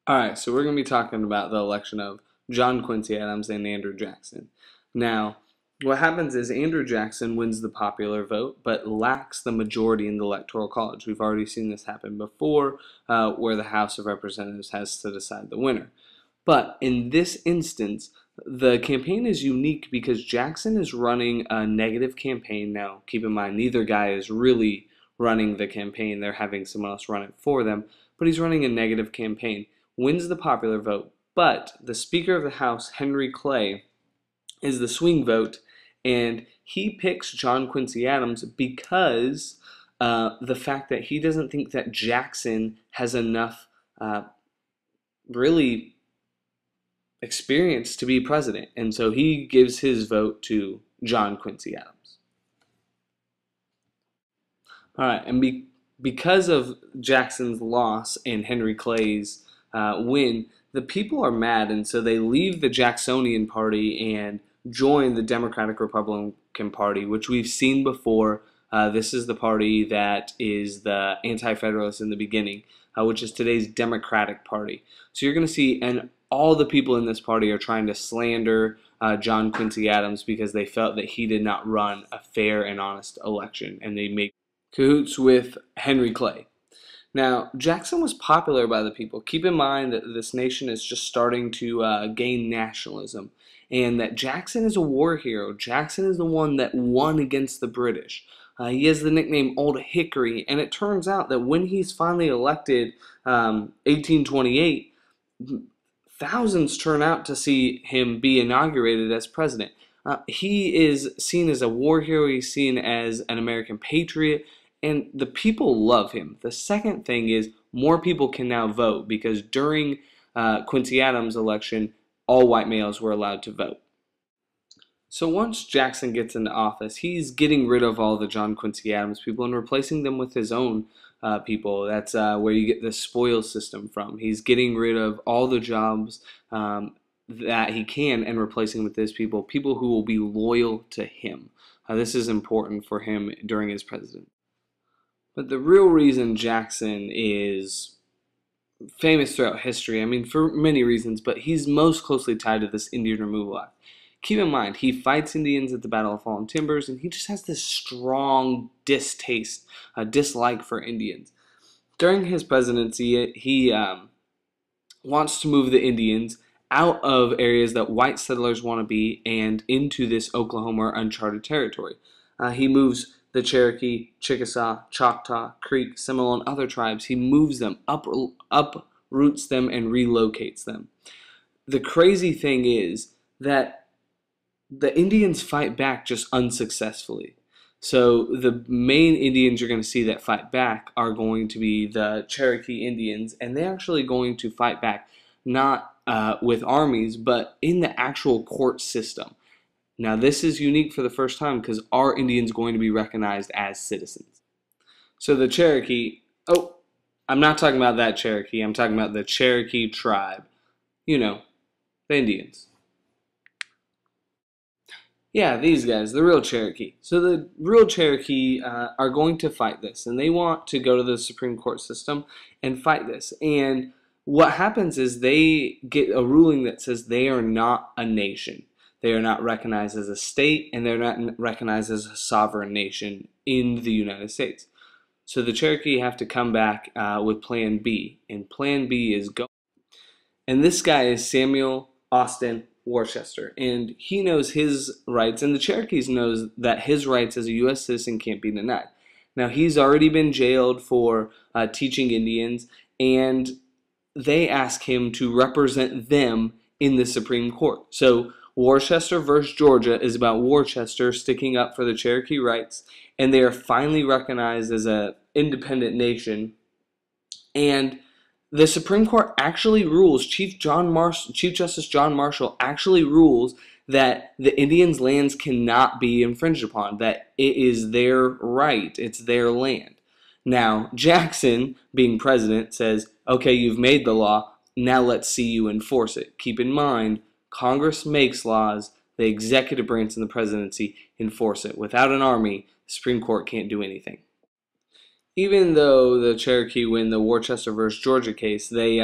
Alright, so we're going to be talking about the election of John Quincy Adams and Andrew Jackson. Now, what happens is Andrew Jackson wins the popular vote, but lacks the majority in the Electoral College. We've already seen this happen before, where the House of Representatives has to decide the winner. But in this instance, the campaign is unique because Jackson is running a negative campaign. Now, keep in mind, neither guy is really running the campaign. They're having someone else run it for them, but he's running a negative campaign. Wins the popular vote, but the Speaker of the House, Henry Clay, is the swing vote, and he picks John Quincy Adams because the fact that he doesn't think that Jackson has enough really experience to be president, and so he gives his vote to John Quincy Adams. All right, and because of Jackson's loss and Henry Clay's win, the people are mad, and so they leave the Jacksonian Party and join the Democratic Republican Party, which we've seen before. This is the party that is the anti-federalist in the beginning, which is today's Democratic Party. So you're going to see, and all the people in this party are trying to slander John Quincy Adams because they felt that he did not run a fair and honest election, and they make cahoots with Henry Clay. Now, Jackson was popular by the people. Keep in mind that this nation is just starting to gain nationalism, and that Jackson is a war hero. Jackson is the one that won against the British. He has the nickname Old Hickory, and it turns out that when he's finally elected 1828, thousands turn out to see him be inaugurated as president. He is seen as a war hero. He's seen as an American patriot, and the people love him. The second thing is more people can now vote because during Quincy Adams' election, all white males were allowed to vote. So once Jackson gets into office, he's getting rid of all the John Quincy Adams people and replacing them with his own people. That's where you get the spoil system from. He's getting rid of all the jobs that he can and replacing with his people, people who will be loyal to him. This is important for him during his presidency. But the real reason Jackson is famous throughout history, I mean, for many reasons, but he's most closely tied to this Indian Removal Act. Keep in mind, he fights Indians at the Battle of Fallen Timbers, and he just has this strong distaste, dislike for Indians. During his presidency, he wants to move the Indians out of areas that white settlers want to be and into this Oklahoma uncharted territory. He moves the Cherokee, Chickasaw, Choctaw, Creek, Seminole, and other tribes. He moves them, uproots them, and relocates them. The crazy thing is that the Indians fight back just unsuccessfully. So the main Indians you're going to see that fight back are going to be the Cherokee Indians, and they're actually going to fight back not with armies, but in the actual court system. Now, this is unique for the first time because our Indians going to be recognized as citizens. So the Cherokee, oh, I'm not talking about that Cherokee. I'm talking about the Cherokee tribe. You know, the Indians. Yeah, these guys, the real Cherokee. So the real Cherokee are going to fight this, and they want to go to the Supreme Court system and fight this. And what happens is they get a ruling that says they are not a nation. They are not recognized as a state, and they're not recognized as a sovereign nation in the United States. So the Cherokee have to come back with Plan B, and Plan B is go. And this guy is Samuel Austin Worcester, and he knows his rights, and the Cherokees knows that his rights as a U.S. citizen can't be denied. Now, he's already been jailed for teaching Indians, and they ask him to represent them in the Supreme Court. So Worcester versus Georgia is about Worcester sticking up for the Cherokee rights, and they are finally recognized as an independent nation. And the Supreme Court actually rules, Chief Justice John Marshall actually rules that the Indians' lands cannot be infringed upon, that it is their right, it's their land. Now, Jackson, being president, says, okay, you've made the law, now let's see you enforce it. Keep in mind, Congress makes laws, the executive branch and the presidency enforce it. Without an army, the Supreme Court can't do anything. Even though the Cherokee win the Worcester versus Georgia case, they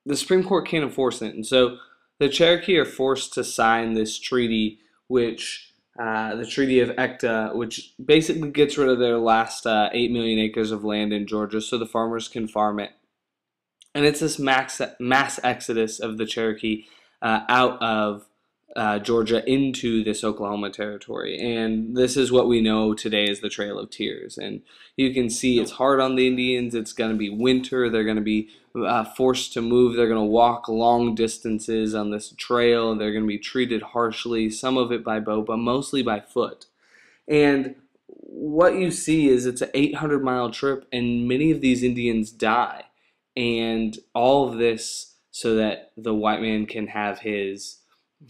the Supreme Court can't enforce it. And so the Cherokee are forced to sign this treaty, which the Treaty of ECTA, which basically gets rid of their last 8 million acres of land in Georgia so the farmers can farm it. And it's this mass exodus of the Cherokee out of Georgia into this Oklahoma territory. And this is what we know today as the Trail of Tears. And you can see it's hard on the Indians. It's going to be winter. They're going to be forced to move. They're going to walk long distances on this trail. They're going to be treated harshly, some of it by boat, but mostly by foot. And what you see is it's an 800-mile trip, and many of these Indians die. And all of this so that the white man can have his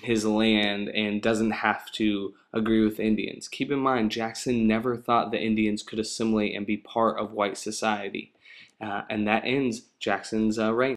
land and doesn't have to agree with Indians. Keep in mind, Jackson never thought the Indians could assimilate and be part of white society. And that ends Jackson's reign.